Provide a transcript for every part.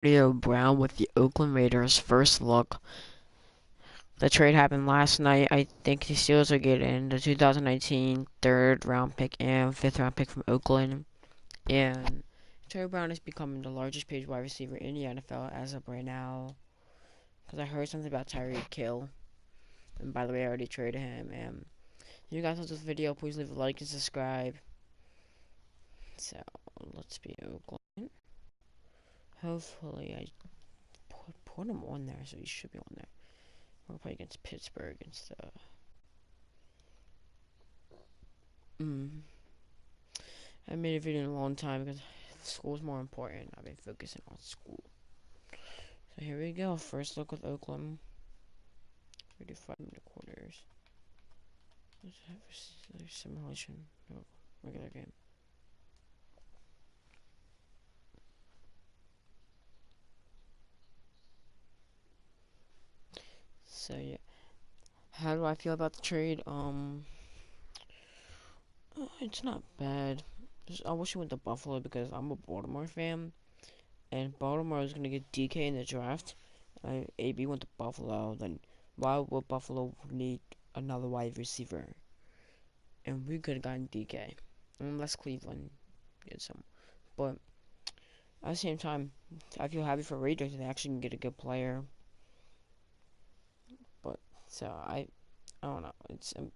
Antonio Brown with the Oakland Raiders. First look. The trade happened last night. I think the Steelers are getting the 2019 third round pick and fifth round pick from Oakland. And Antonio Brown is becoming the largest paid wide receiver in the NFL as of right now. Because I heard something about Tyreek Hill. And by the way, I already traded him. And if you guys like this video, please leave a like and subscribe. So, let's be Oakland. Hopefully, I put him on there, so he should be on there. We're gonna play against Pittsburgh and stuff. I made a video in a long time because school's more important. I've been focusing on school. So here we go. First look with Oakland. 35-minute quarters. Let's have a simulation. No, regular game. So yeah. How do I feel about the trade? It's not bad. I wish he went to Buffalo because I'm a Baltimore fan, and Baltimore is gonna get DK in the draft. AB went to Buffalo, then why would Buffalo need another wide receiver? And we could have gotten DK, unless Cleveland did some. But at the same time, I feel happy for Raiders. They actually can get a good player. But so I don't know. It's and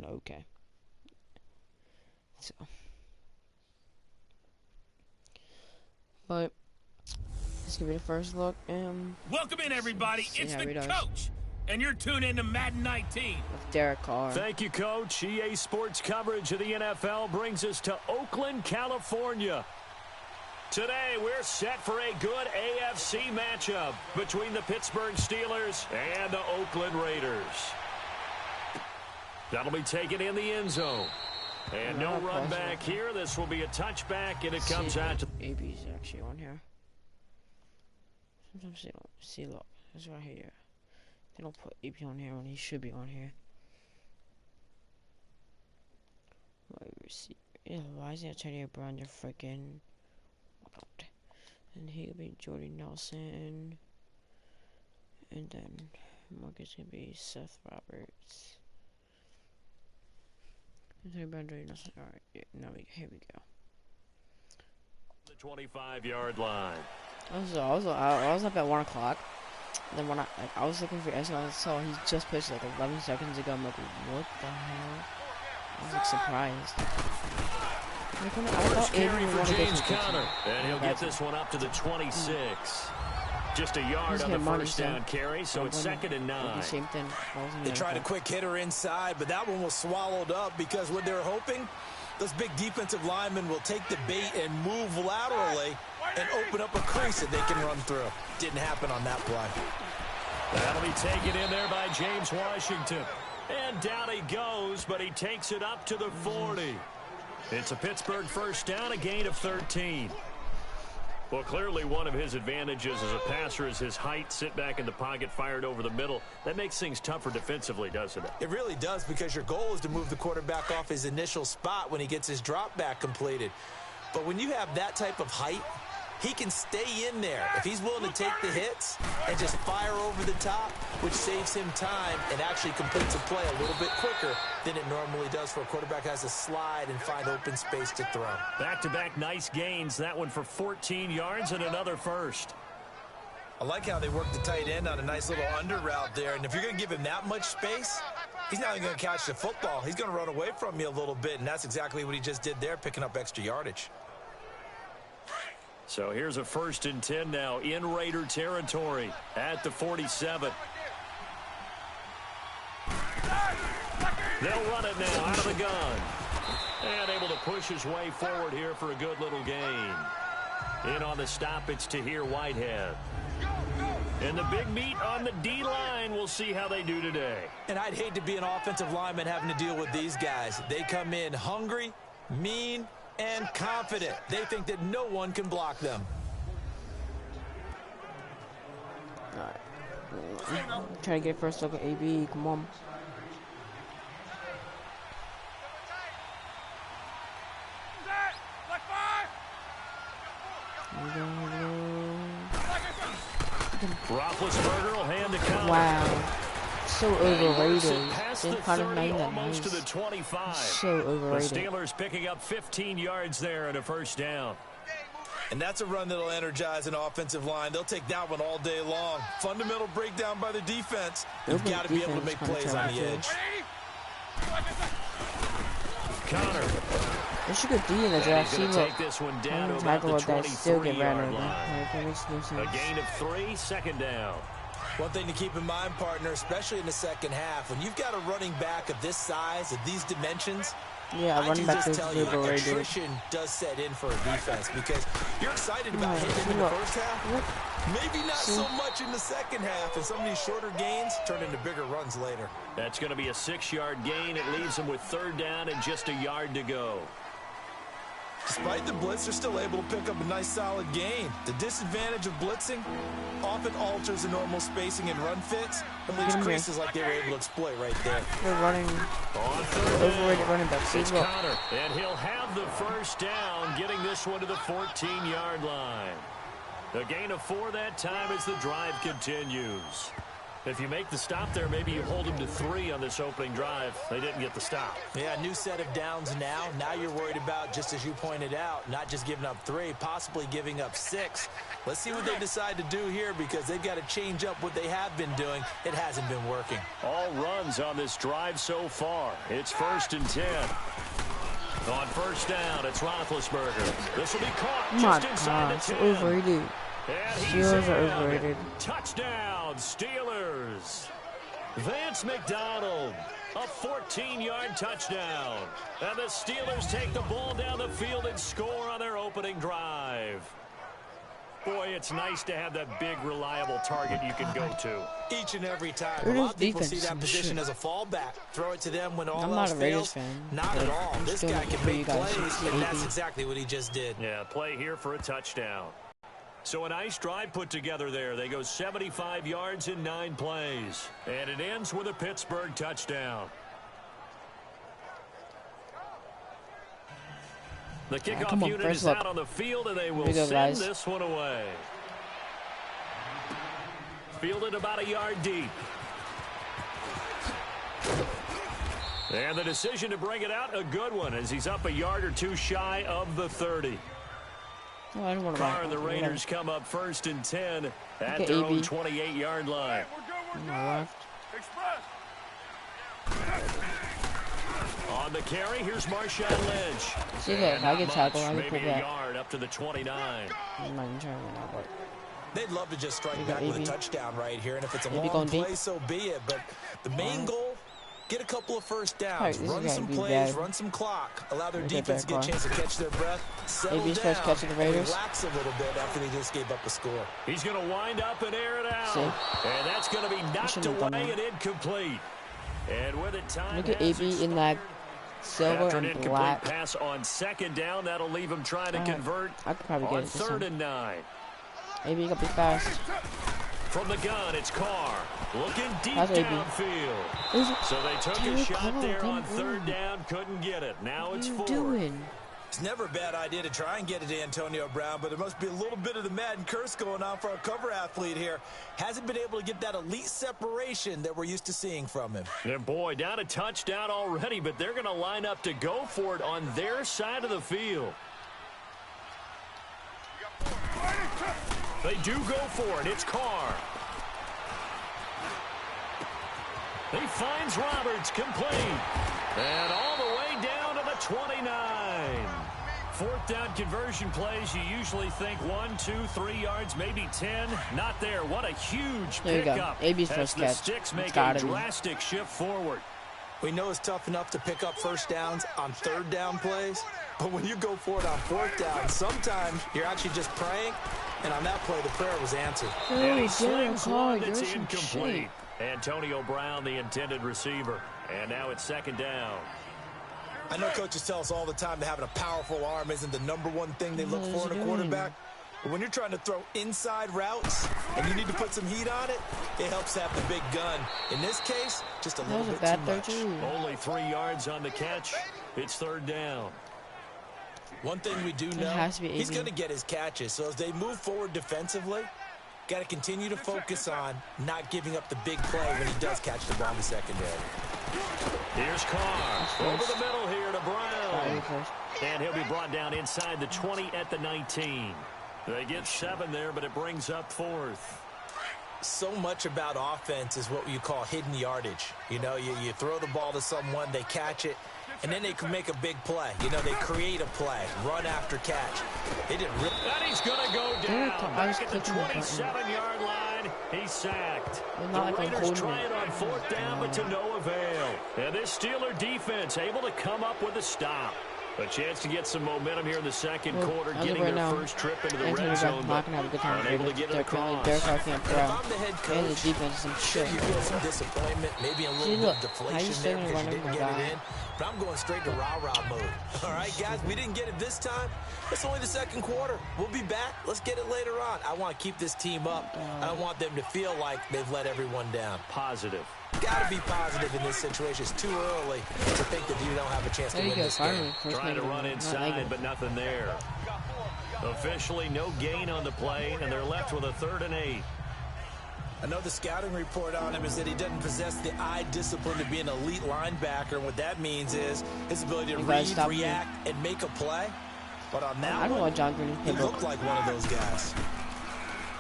okay. So, but let's give it a first look. Welcome in, everybody. It's the coach, and you're tuned in to Madden 19 with Derek Carr. Thank you, Coach. EA Sports coverage of the NFL brings us to Oakland, California. Today, we're set for a good AFC matchup between the Pittsburgh Steelers and the Oakland Raiders. That'll be taken in the end zone. And no run back here. This will be a touchback, and it comes out to... AB's actually on here. Sometimes they don't see, look. It's right here. They don't put AB on here when he should be on here. Wide receiver. Yeah, why is that Antonio Brown? You're freaking... And he'll be Jordy Nelson. And then Marcus gonna be Seth Roberts. Antonio Brown, Jordy Nelson. Alright, yeah, here we go. The 25-yard line. I was up at 1 o'clock. Then when I was looking for Esco, I saw he just pushed like 11 seconds ago. I'm like, what the hell? I was like surprised. First carry for James Conner, and he'll get this one up to the 26. Just a yard on the first down carry, so it's 2nd and 9. Same thing. They tried a quick hitter inside, but that one was swallowed up because what they were hoping, those big defensive linemen will take the bait and move laterally and open up a crease that they can run through. Didn't happen on that play. That'll be taken in there by James Washington. And down he goes, but he takes it up to the 40. It's a Pittsburgh first down, a gain of 13. Well, clearly one of his advantages as a passer is his height. Sit back in the pocket, fired over the middle. That makes things tougher defensively, doesn't it? It really does, because your goal is to move the quarterback off his initial spot when he gets his drop back completed. But when you have that type of height, he can stay in there if he's willing to take the hits and just fire over the top, which saves him time and actually completes a play a little bit quicker than it normally does for a quarterback who has to slide and find open space to throw. Back-to-back nice gains. That one for 14 yards and another first. I like how they work the tight end on a nice little under route there. And if you're going to give him that much space, he's not even going to catch the football. He's going to run away from you a little bit, and that's exactly what he just did there, picking up extra yardage. So here's a 1st and 10 now in Raider territory at the 47. They'll run it now out of the gun. And able to push his way forward here for a good little gain. In on the stop, it's Tahir Whitehead. And the big meat on the D-line. We'll see how they do today. And I'd hate to be an offensive lineman having to deal with these guys. They come in hungry, mean, and confident. They think that no one can block them. Alright. Try to get first look at AB. Come on. Here we go. Roethlisberger will hand the counter. Wow. So overrated. Past Then the kind of 30, made almost to the nice. 25. So overrated. The Steelers picking up 15 yards there and a first down. And that's a run that'll energize an offensive line. They'll take that one all day long. Fundamental breakdown by the defense. You've got to be able to make plays on the edge. Connor. There's a good D in the draft. See, look. Take this one down to about Tackle the that still get ran 23-yard over. line. Like, that makes no A sense. gain of 3, second down. One thing to keep in mind, partner, especially in the second half, when you've got a running back of this size, of these dimensions, Yeah, I running can back just is tell you, overrated. attrition does set in for a defense because you're excited about hitting him in the first half. Maybe not so much in the second half, and some of these shorter gains turn into bigger runs later. That's going to be a 6-yard gain. It leaves them with third down and just a yard to go. Despite the blitz, they're still able to pick up a nice solid gain. The disadvantage of blitzing often alters the normal spacing and run fits and leaves creases like they were able to exploit right there. They're running overrated running back. See, It's look. Connor, and he'll have the first down, getting this one to the 14-yard line. The gain of 4 that time as the drive continues. If you make the stop there, maybe you hold them to 3 on this opening drive. They didn't get the stop. Yeah, new set of downs now. Now you're worried about, just as you pointed out, not just giving up 3, possibly giving up 6. Let's see what they decide to do here because they've got to change up what they have been doing. It hasn't been working. All runs on this drive so far. It's 1st and 10. On first down, it's Roethlisberger. This will be caught just inside the 10. Overrated. Steelers are overrated. Touchdown, Steelers. Vance McDonald, a 14-yard touchdown. And the Steelers take the ball down the field and score on their opening drive. Boy, it's nice to have that big, reliable target you can go to. Each and every time. A lot of people see that position as a fallback. Throw it to them when all else fails. Not at all. This guy can make plays, and that's exactly what he just did. Yeah, play here for a touchdown. So a nice drive put together there. They go 75 yards in 9 plays. And it ends with a Pittsburgh touchdown. The kickoff unit is out on the field, and they will send this one away. Fielded about a yard deep. And the decision to bring it out, a good one, as he's up a yard or 2 shy of the 30. Oh, I don't want to Carr and the Raiders come up 1st and 10 at their own 28-yard line. On the carry, here's Marshawn Lynch. See that? I get tackled. I Maybe get a that. yard up to the 29. I'm not even trying to that, but they'd love to just strike back with a touchdown right here, and if it's a long play, so be it. But the main goal, get a couple of first downs, run some plays, run some clock, allow their defense to get a chance to catch their breath, settle down, and relax a little bit after they just gave up a score. He's going to wind up and air it out. And that's going to be knocked away and incomplete. And with it, time look at AB in that silver after and an incomplete black pass on 2nd down, that'll leave him trying to convert I could probably get on it 3rd and 9. AB got be fast. From the gun, it's Carr looking deep downfield. So they took a shot there on 3rd down, couldn't get it. Now it's 4th. It's never a bad idea to try and get it to Antonio Brown, but there must be a little bit of the Madden curse going on for our cover athlete here. Hasn't been able to get that elite separation that we're used to seeing from him. And boy, down a touchdown already, but they're going to line up to go for it on their side of the field. They do go for it. It's Carr. He finds Roberts, complete. And all the way down to the 29. 4th down conversion plays, you usually think 1, 2, 3 yards, maybe 10. Not there. What a huge pickup. AB's as first the catch. Sticks make a drastic shift forward. We know it's tough enough to pick up first downs on 3rd down plays, but when you go for it on 4th down, sometimes you're actually just praying, and on that play, the prayer was answered. And he slings one that's incomplete. Antonio Brown, the intended receiver. And now it's 2nd down. I know coaches tell us all the time that having a powerful arm isn't the #1 thing they look for in a quarterback. But when you're trying to throw inside routes and you need to put some heat on it, it helps to have the big gun. In this case, just a little bit too much. Only 3 yards on the catch. It's 3rd down. One thing we do know, he's going to get his catches. So as they move forward defensively, Got to continue to focus on not giving up the big play when he does catch the ball in the secondary. Here's Carr. Over the middle here to Brown. And he'll be brought down inside the 20 at the 19. They get 7 there, but it brings up 4th. So much about offense is what you call hidden yardage. You know, you throw the ball to someone, they catch it, and then they can make a big play. You know, they create a play, run after catch. They didn't really. And he's going to go down back at the 27-yard line. He's sacked. The Raiders trying on 4th down, but to no avail. And this Steeler defense able to come up with a stop. A chance to get some momentum here in the second quarter, getting their first trip into the red zone, but unable to get it across. If I'm the head coach, the defense is shit. You feel some disappointment, maybe a little bit of deflation there because you didn't get it in. But I'm going straight to rah-rah mode. All right, guys, we didn't get it this time. It's only the second quarter. We'll be back. Let's get it later on. I want to keep this team up. I don't want them to feel like they've let everyone down. Positive. Got to be positive in this situation. It's too early to think that you don't have a chance to win this game. Trying to run inside, but nothing there. Officially, no gain on the play, and they're left with a 3rd and 8. I know the scouting report on him is that he doesn't possess the eye discipline to be an elite linebacker, and what that means is his ability to read, react, and make a play. But on that one, he looked like one of those guys.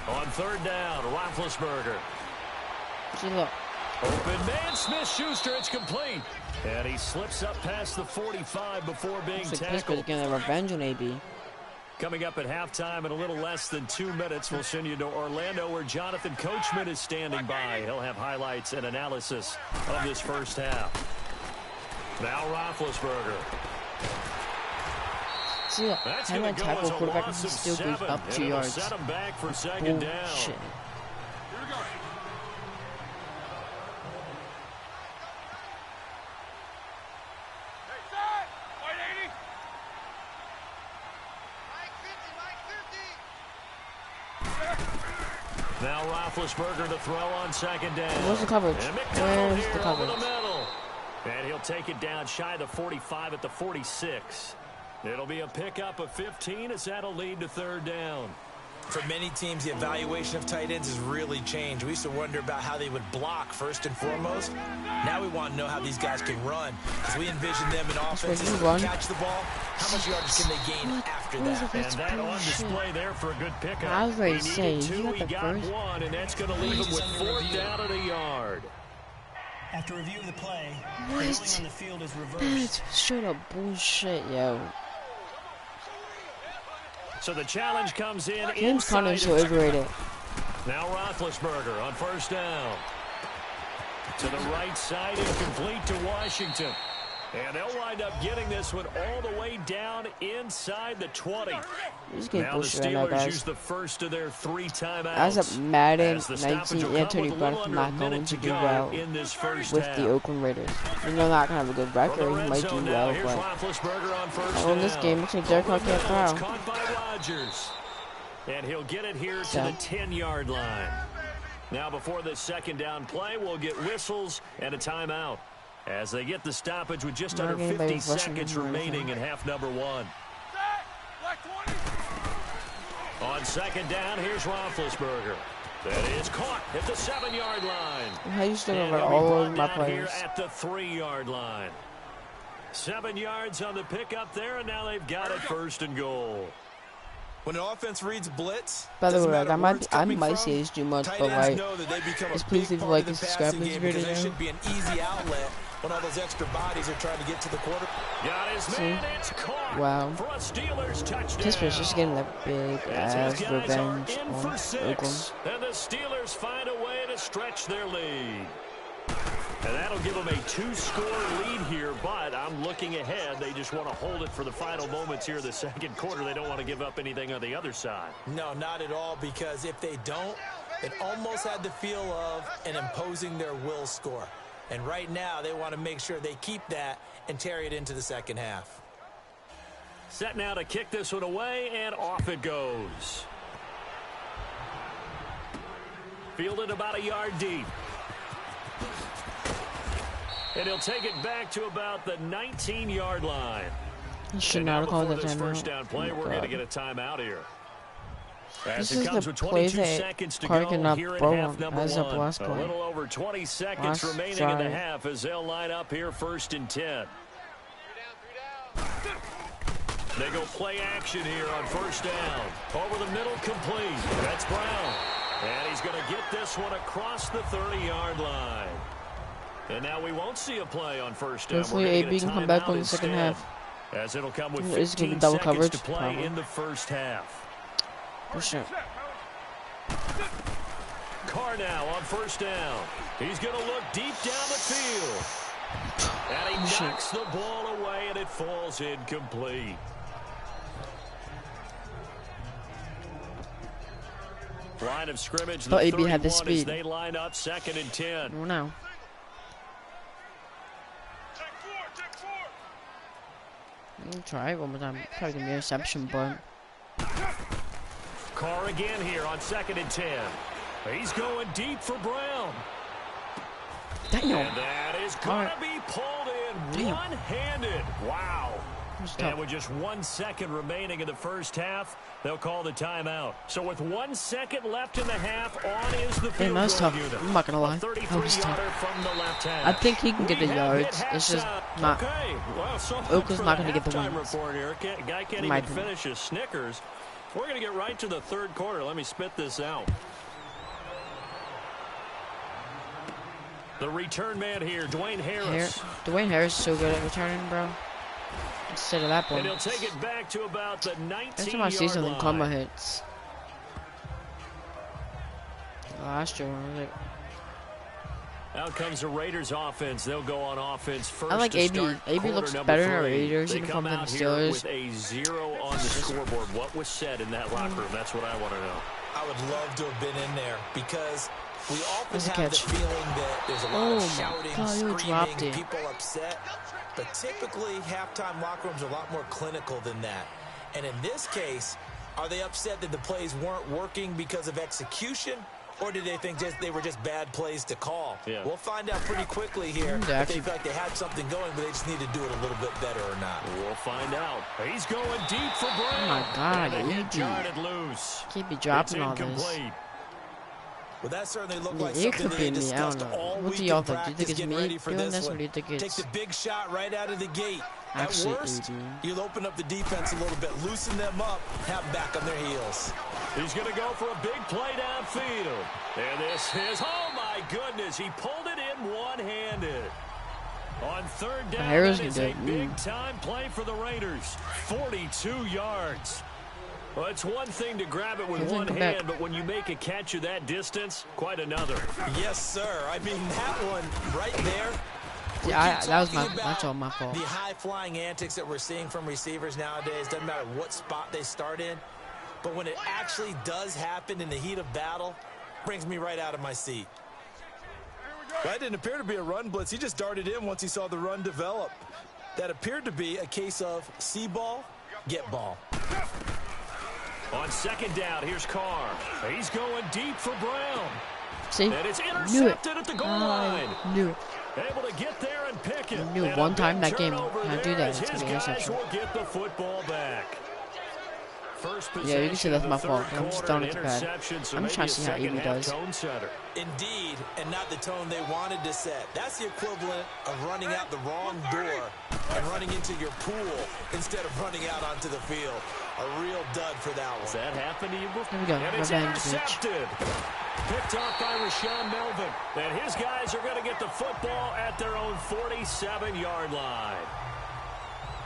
On 3rd down, Roethlisberger. See, look. Open man, Smith-Schuster, it's complete. And he slips up past the 45 before being tackled. Pittsburgh's getting a revenge on AB. Coming up at halftime in a little less than 2 minutes, we'll send you to Orlando where Jonathan Coachman is standing by. He'll have highlights and analysis of this first half. Now Roethlisberger. See, that's going to go as a loss of 7, up 2 and yards. Set him back for second down. Shit. Now Roethlisberger to throw on second down. Where's the coverage? Where's the coverage? And he'll take it down shy of the 45 at the 46. It'll be a pickup of 15 as that'll lead to 3rd down. For many teams, the evaluation of tight ends has really changed. We used to wonder about how they would block first and foremost. Now we want to know how these guys can run, because we envision them in offenses that catch the ball. How much yardage can they gain after that? And that on display there for a good pickup. I was ready to say, he got 1, and that's going to leave him with 4th down at a yard. After review of the play, the ruling on the field is reversed. That's straight up bullshit, yo. So the challenge comes in James Conner is so overrated. Now Roethlisberger on 1st down. To the right side, incomplete to Washington. And they'll wind up getting this one all the way down inside the 20. Now the Steelers use the first of their 3 timeouts. As of Madden 19, Anthony Brown's not going to do well in this first with the Oakland Raiders. They're not going to have a good record. He might do well, but on this game, looks like Derek Carr can't throw. Caught by Rodgers. And he'll get it here to the 10-yard line. Now before this second down play, we'll get whistles and a timeout as they get the stoppage with just under 50 seconds remaining in half number 1. On second down, here's Roethlisberger. That is caught at the 7-yard line. How you still over all over my players? Here at the 3-yard line. 7 yards on the pickup there, and now they've got it 1st and goal. When an offense reads blitz, by the way, I might say it's too much, but like, just please leave a like and subscribe to this video. It should be an easy outlet when all those extra bodies are trying to get to the quarter. Got his man, it's caught. Wow. For a Steelers touchdown. Pittsburgh's just getting a big ass revenge on Oakland. And the Steelers find a way to stretch their lead. And that'll give them a 2-score lead here, but I'm looking ahead. They just want to hold it for the final moments here in the second quarter. They don't want to give up anything on the other side. No, not at all, because if they don't, it almost had the feel of an imposing their will score. And right now, they want to make sure they keep that and carry it into the second half. Set now to kick this one away, and off it goes. Fielded about a yard deep. And he'll take it back to about the 19-yard line. He should not have called that timeout. timeout. First down play, we're going to get a timeout here. This is the play that Clark cannot throw on as a last A play. little over 20 seconds Last remaining drive. in the half as they'll line up here 1st and 10. They go play action here on 1st down. Over the middle, complete. That's Brown. And he's going to get this one across the 30-yard line. And now we won't see a play on 1st down. Hopefully AB can come back on the second half. As it'll come with It's gonna be 15 double seconds coverage, to play probably. in the 1st half. For sure. Carr now on 1st down. He's going to look deep down the field. And he knocks the ball away, and it falls incomplete. Line of scrimmage, the But AB 31 had the as speed. they line up 2nd and 10. Oh no. Try it one more time. Probably gonna be an interception, but Carr again here on 2nd and 10. He's going deep for Brown. damn. And that is going to be pulled in Damn. one-handed. Wow. That's And tough. with just 1 second remaining in the 1st half, they'll call the timeout. So with 1 second left in the half, on is the Damn, field that was goal tough. unit. I'm not gonna lie. A That was 33-yarder tough. from the left half. I think he can get the We have yards. hit It's just halftime. not. Okay. Well, so much Oakland's for not the gonna get the halftime wins. report here. Guy can't My even opinion. finish his Snickers. We're going to get right to the 3rd quarter. Let me spit this out. The return man here, Dwayne Harris. Dwayne Harris is so good at returning, bro. Instead of that And one. he'll take it back to about the 19-yard Every time I see something, line. karma hits. Last year, I was like, Out comes the Raiders offense. They'll go on offense first. I like to AB. start AB quarter looks number better in the 3. Raiders They uniform come than out the here Steelers. with a 0 on the scoreboard. What was said in that locker room? That's what I want to know. I would love to have been in there because we often Nice have catch. the feeling that there's a lot Oh of my shouting, God, you dropped screaming, it. people upset. But typically, halftime locker rooms are a lot more clinical than that. And in this case, are they upset that the plays weren't working because of execution? Or did they think they were just bad plays to call? Yeah. We'll find out pretty quickly here if they actually- feel like they had something going, but they just need to do it a little bit better or not. We'll find out. He's going deep for Brown. Oh my God, And the hit AB. jarred loose. Can't be It's dropping all this. incomplete. Well, that certainly looked Yeah, like it something could that be they me, I discussed don't know. all What week do y'all in think? Do you practice, think it's getting me ready for doing this this, or one. do you think Take it's the big shot right out of the gate. actually At worst, AB? you'll open up the defense a little bit, loosen them up, have them back on their heels. He's going to go for a big play downfield. And this is, oh my goodness, he pulled it in one-handed. On 3rd down, Harris that is can a do it. big-time play for the Raiders. 42 yards. Well, it's one thing to grab it with He one didn't come back. hand, but when you make a catch of that distance, quite another. Yes, sir. I mean, that one right there. We Yeah, keep that was talking that's all about my fault. The high-flying antics that we're seeing from receivers nowadays, doesn't matter what spot they start in, but when it actually does happen in the heat of battle, brings me right out of my seat. That didn't appear to be a run blitz. He just darted in once he saw the run develop. That appeared to be a case of see ball, get ball. On 2nd down, here's Carr. He's going deep for Brown. See? And it's Knew it. intercepted at the goal line. I knew it. Able to get there and pick it. I knew And one a time big that game, turnover when I do there that, as it's his gonna be guys interception. will get the football back. First Yeah, you can see possession that's of my the fault. third I'm just quarter, throwing an it to bad. interception, so I'm just trying to maybe see how a AB second-half does. tone setter. Indeed, and not the tone they wanted to set. That's the equivalent of running out the wrong door and running into your pool instead of running out onto the field. A real dud for that Does one. that happen to you before? Here we go. And it's Revenge, bitch. intercepted. Picked off by Rashawn Melvin. And his guys are going to get the football at their own 47-yard line.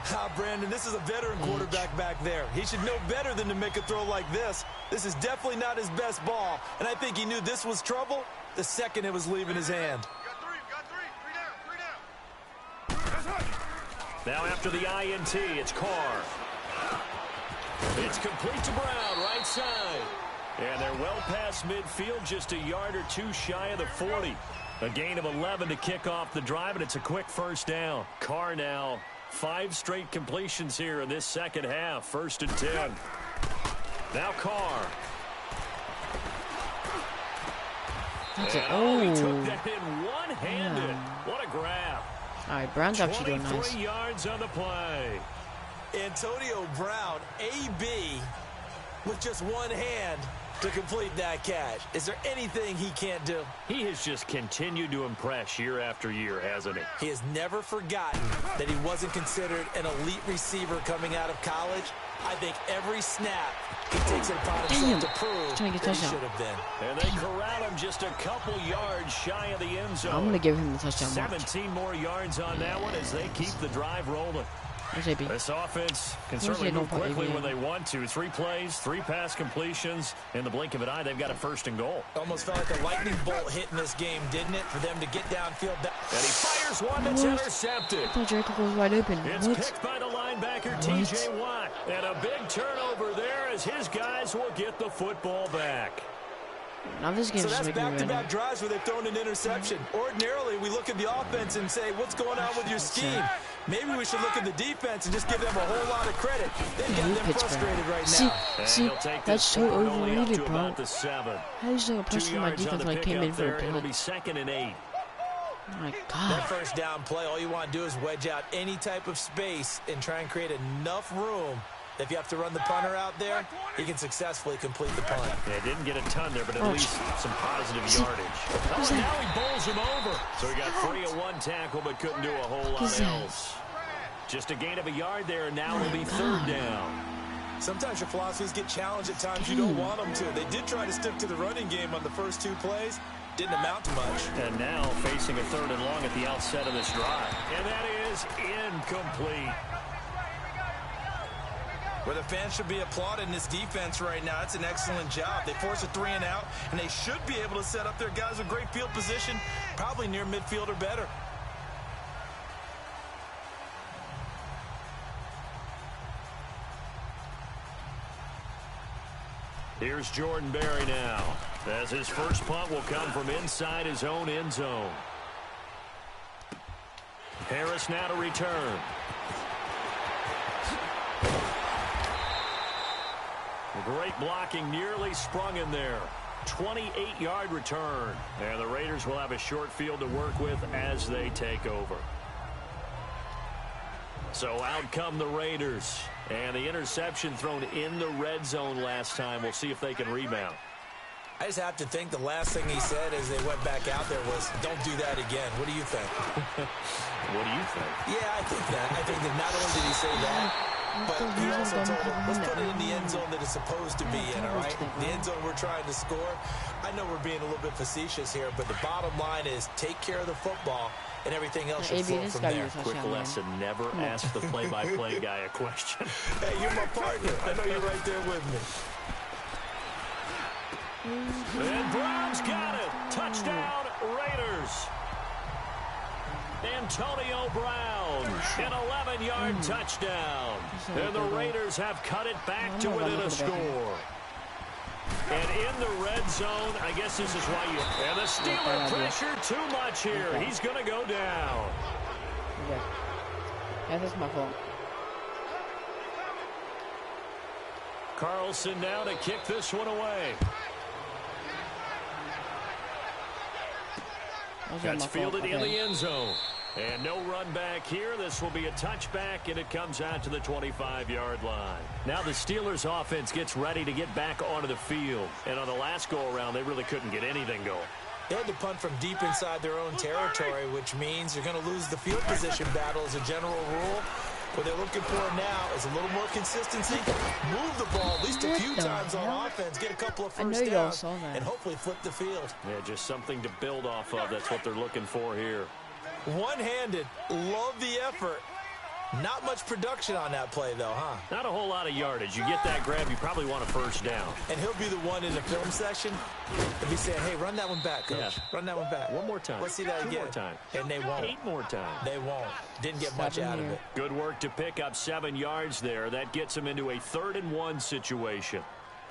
Ah, Brandon, this is a veteran quarterback back there. He should know better than to make a throw like this. This is definitely not his best ball, and I think he knew this was trouble the second it was leaving his hand. Now after the INT, it's Carr. It's complete to Brown, right side. And they're well past midfield, just a yard or two shy of the 40. A gain of 11 to kick off the drive, and it's a quick 1st down. Carr now, 5 straight completions here in this second half. 1st and 10. Now Carr. That's it. And he Oh. took that in one-handed. Yeah. What a grab. All right, Brown's actually doing 23 nice. yards on the play. Antonio Brown, AB, with just one hand to complete that catch. Is there anything he can't do? He has just continued to impress year after year, hasn't he? He has never forgotten that he wasn't considered an elite receiver coming out of college. I think every snap he takes it upon himself to prove that he should have been. And they corral him just a couple yards shy of the end zone. I'm going to give him the touchdown. 17 more yards on that one as they keep the drive rolling. This offense can certainly move quickly when they want to. 3 plays, 3 pass completions. In the blink of an eye, they've got a 1st and goal. Almost felt like a lightning bolt hit in this game, didn't it? For them to get downfield. And he fires one that's intercepted. I thought Jericho was wide open. It's picked by the linebacker, T.J. Watt. And a big turnover there as his guys will get the football back. Now this game's so that's back-to-back drives where they've thrown an interception. Ordinarily, we look at the offense and say, what's going on with your scheme? Maybe we should look at the defense and just give them a whole lot of credit. They've got them frustrated right now. See, that's so overrated, bro. How is there a pressure on my defense when I came in for a It'll be 2nd and 8. Oh my God. That first down play, all you want to do is wedge out any type of space and try and create enough room. If you have to run the punter out there, he can successfully complete the punt. Yeah, didn't get a ton there, but at least some positive yardage. Oh, now he bowls him over. So he got free of 1 tackle, but couldn't do a whole lot else. Just a gain of a yard there, and now it'll be 3rd down. Sometimes your philosophies get challenged at times you don't want them to. They did try to stick to the running game on the first 2 plays. Didn't amount to much. And now facing a 3rd and long at the outset of this drive. And that is incomplete. Where the fans should be applauding this defense right now. It's an excellent job. They force a 3 and out, and they should be able to set up their guys with great field position, probably near midfield or better. Here's Jordan Berry now, as his first punt will come from inside his own end zone. Harris now to return. Great blocking, nearly sprung in there. 28-yard return. And the Raiders will have a short field to work with as they take over. So out come the Raiders. And the interception thrown in the red zone last time. We'll see if they can rebound. I just have to think the last thing he said as they went back out there was, don't do that again. What do you think? What do you think? Yeah, I think that. I think that not only did he say that, but he also told him, let's put it in the end zone that it's supposed to be in, all right? The end zone we're trying to score. I know we're being a little bit facetious here, but the bottom line is take care of the football, and everything else should flow from there. Quick lesson, never ask the play-by-play guy a question. Hey, you're my partner. I know you're right there with me. And Brown's got it. Touchdown, Raiders. Antonio Brown, an 11-yard touchdown. And the Raiders have cut it back to within a score. And in the red zone, I guess this is why you... And the Steeler pressure too much here. He's going to go down. Yeah, that's my fault. Carlson now to kick this one away. That's fielded in the end zone. And no run back here. This will be a touchback, and it comes out to the 25-yard line. Now the Steelers' offense gets ready to get back onto the field. And on the last go-around, they really couldn't get anything going. They had to punt from deep inside their own territory, which means you're going to lose the field position battle as a general rule. What they're looking for now is a little more consistency. Move the ball at least a few times on offense. Get a couple of first downs and hopefully flip the field. Yeah, just something to build off of. That's what they're looking for here. One-handed. Love the effort. Not much production on that play, though, huh? Not a whole lot of yardage. You get that grab, you probably want a first down. And he'll be the one in the film session. He'll be saying, hey, run that one back, Coach. Yeah. Run that one back. One more time. Let's see that again. 2 more times. And they won't. 8 more times. They won't. Didn't get much out of it. Good work to pick up 7 yards there. That gets them into a 3rd and 1 situation.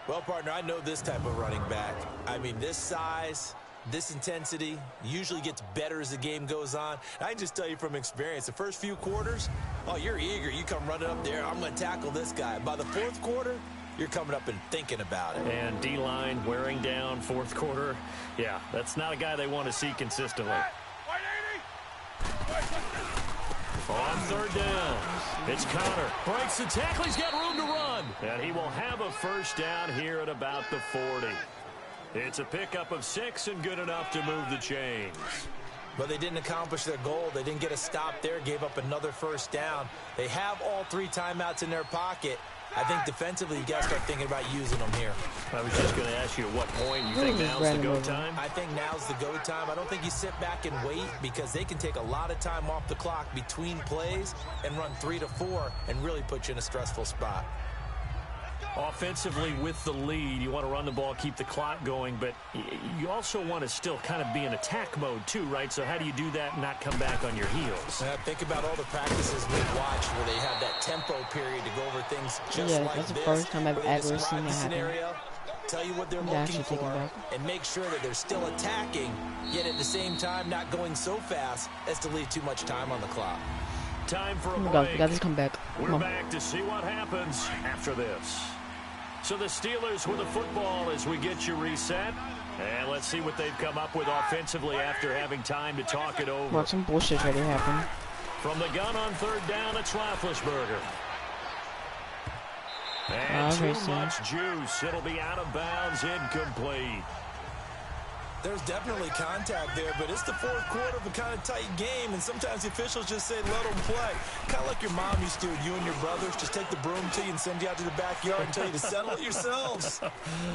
Well, partner, I know this type of running back. I mean, this size, this intensity usually gets better as the game goes on. I can just tell you from experience, the first few quarters, oh, you're eager. You come running up there, I'm going to tackle this guy. By the 4th quarter, you're coming up and thinking about it. And D-line wearing down 4th quarter. Yeah, that's not a guy they want to see consistently. On 3rd down, it's Connor. Breaks the tackle. He's got room to run. and he will have a first down here at about the 40. It's a pickup of 6 and good enough to move the chains. But they didn't accomplish their goal. They didn't get a stop there, gave up another first down. They have all 3 timeouts in their pocket. I think defensively, you got to start thinking about using them here. I was just going to ask you at what point you think now's the go time? I think now's the go time. I don't think you sit back and wait because they can take a lot of time off the clock between plays and run 3 to 4 and really put you in a stressful spot. Offensively with the lead, you want to run the ball, keep the clock going, but you also want to still kind of be in attack mode too, right? So how do you do that and not come back on your heels? Think about all the practices we've watched where they have that tempo period to go over things just like that's this. the first time I've ever seen that scenario, happen. Tell you what they're looking for and make sure that they're still attacking, yet at the same time not going so fast as to leave too much time on the clock. Time for a break. We got this comeback. We're back to see what happens after this. So the Steelers with the football as we get you reset. And let's see what they've come up with offensively after having time to talk it over. What, some bullshit's already happened. From the gun on 3rd down, it's Roethlisberger. And too much juice. It'll be out of bounds, incomplete. There's definitely contact there, but it's the 4th quarter of a kind of tight game, and sometimes the officials just say, let them play. Kind of like your mom used to, you and your brothers, just take the broom to you and send you out to the backyard and tell you to settle it yourselves.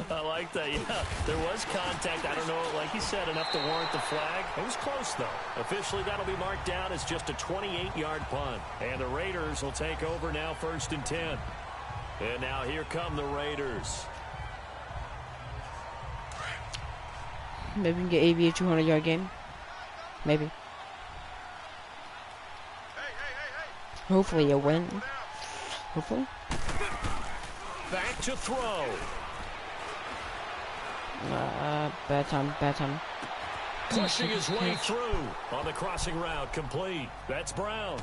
I like that, yeah. There was contact. I don't know, like you said, enough to warrant the flag. It was close, though. Officially, that'll be marked down as just a 28-yard punt. And the Raiders will take over now 1st and 10. And now here come the Raiders. Maybe we can get AB a 200-yard game. Maybe. Hopefully a win. Hopefully. Back to throw. Bad time. Pushing his way through on the crossing route, complete. That's Brown.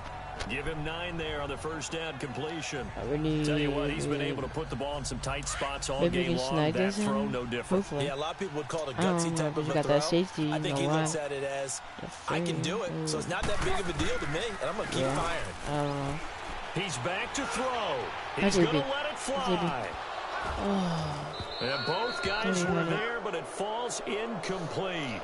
Give him 9 there on the first down completion. Tell you what, he's been able to put the ball in some tight spots all game long. That throw, no different. Hopefully. Yeah, a lot of people would call it a gutsy type of a got throw. That safety, I think he looks at it as, I can do it, so it's not that big of a deal to me, and I'm going to keep firing. He's back to throw. He's going to let it fly. And both guys were there, but it falls incomplete.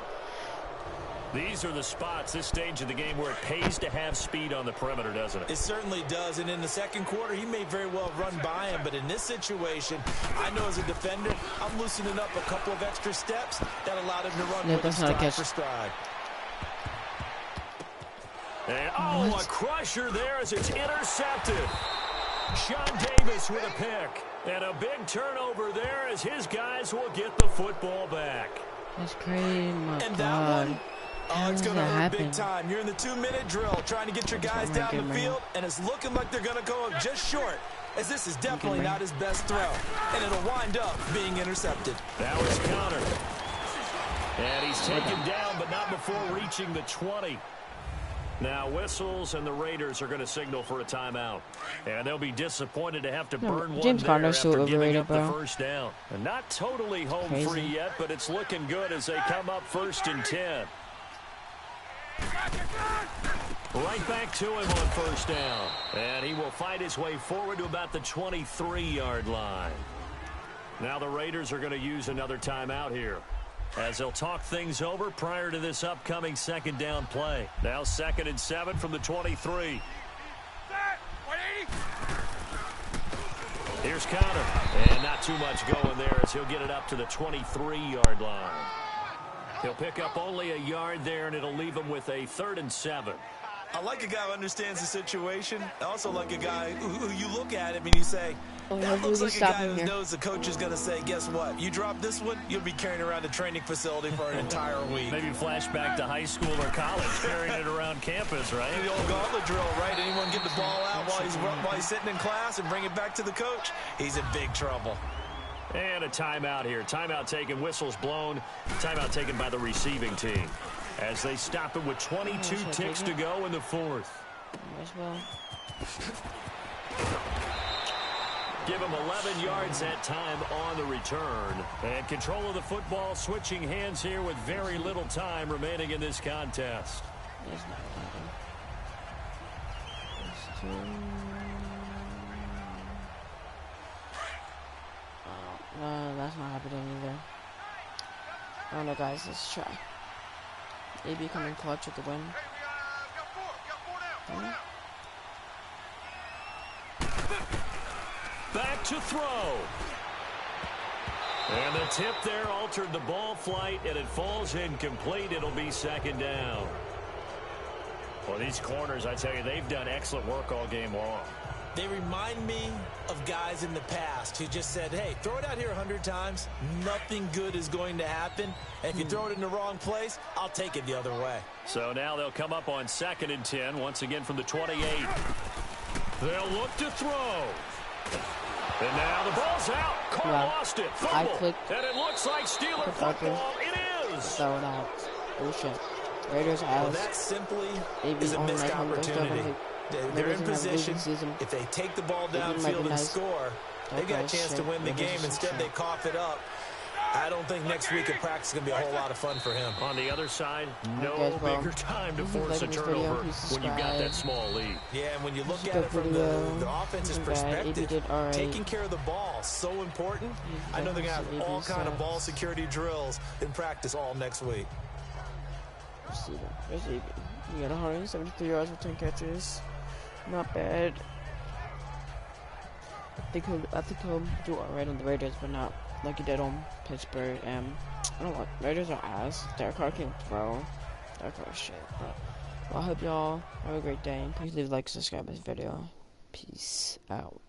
These are the spots, this stage of the game, where it pays to have speed on the perimeter, doesn't it? It certainly does, and in the 2nd quarter, he may very well run by him, but in this situation, I know as a defender, I'm loosening up a couple of extra steps that allowed him to run with him stride for stride. And, a crusher there as it's intercepted. Sean Davis with a pick. And a big turnover there as his guys will get the football back. That's crazy, my and God. That one, it's going to hurt big time. You're in the 2-minute drill trying to get your guys down the field, and it's looking like they're going to go up just short, as this is definitely not his best throw, and it'll wind up being intercepted. That was countered. And he's taken down, but not before reaching the 20. Now whistles, and the Raiders are going to signal for a timeout. And they'll be disappointed to have to burn one there after giving up the first down. And not totally home free yet, but it's looking good as they come up 1st and 10. Right back to him on 1st down. And he will fight his way forward to about the 23-yard line. Now the Raiders are going to use another timeout here, as they'll talk things over prior to this upcoming 2nd down play. Now 2nd and 7 from the 23. Here's counter. And not too much going there as he'll get it up to the 23-yard line. He'll pick up only a yard there, and it'll leave him with a 3rd and 7. I like a guy who understands the situation. I also like a guy who you look at him and you say, that looks like a guy who knows the coach is going to say, guess what? You drop this one, you'll be carrying around a training facility for an entire week. Maybe flashback to high school or college, carrying it around campus, right? The old gauntlet drill, right? Anyone get the ball out while he's sitting in class and bring it back to the coach? He's in big trouble. And a timeout here. Timeout taken, whistles blown. Timeout taken by the receiving team, as they stop it with 22 ticks to go in the 4th. Give him 11 yards that time on the return. And control of the football, switching hands here with very little time remaining in this contest. that's not happening either. I don't know, guys. Let's try. AB coming clutch with the win. Back to throw. And the tip there altered the ball flight, and it falls incomplete. It'll be second down. Well, these corners, I tell you, they've done excellent work all game long. They remind me of guys in the past who just said, hey, throw it out here 100 times. Nothing good is going to happen. And if you throw it in the wrong place, I'll take it the other way. So now they'll come up on 2nd and 10, once again from the 28. They'll look to throw. And now the ball's out. Carr lost it. Fumble. And it looks like Steeler football. It is. Throw it out. Bullshit. Raiders has. Well, that simply AB is a missed like opportunity. They're in position. If they take the ball downfield and score, they got a chance to win the game. Instead, they cough it up. I don't think next week in practice is going to be a whole lot of fun for him. On the other side, no bigger time to force a turnover when you've got that small lead. Yeah, and when you look at it from the offense's perspective, taking care of the ball is so important. I know they're going to have all kind of ball security drills in practice all next week. There's AB. You got 173 yards with 10 catches. Not bad. I think he'll do alright on the Raiders, but not like he did on Pittsburgh. I don't know. Raiders are ass. Derek Carr can't throw. Derek Carr is shit. But well, I hope y'all have a great day. Please leave a like, subscribe to this video. Peace out.